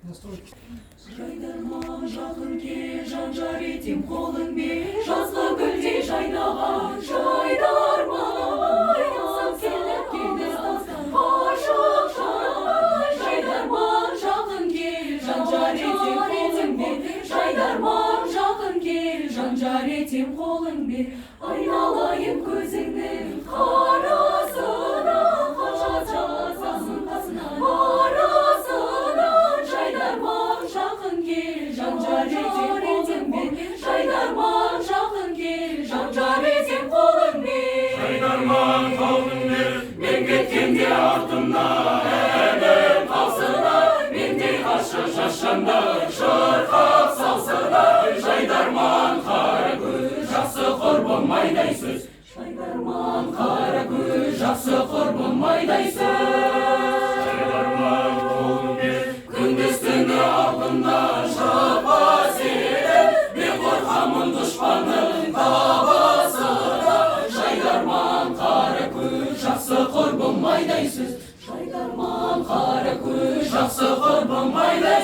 Жайдарман жақын кел, жан жар етем қолың бер, жазғы гүлдей жайнаған жайдарман. Келді ашық жан, жайдарман жақын кел, жан жар етем қолың бер, жайдарман жақын кел, жан жар етем қолың бер. Айналайын көзіңнің қарасына, хат жазасын қасынан арасынан. Жайдарман жақын кел, жан жар етем қолың бер, жайдарман жақын кел, жан жар етем қолың бер. Жайдарман қолың бер, мен кеткенде артымда әлем қалсына, мендей ғашық жас жанды шырқап салсына. Жайдарман қара көз, жақсы құрбым майдай сөз. Жайдарман қара көз, жақсы құрбым майдай сөз. Жайдарман қолың бер, күндіз түні алдымда шықпас едім, мен қорқамын дұшпанның табасына. Жайдарман қара көз, жақсы құрбым майдай сөз. Жайдарман қара көз, жақсы құрбым майдай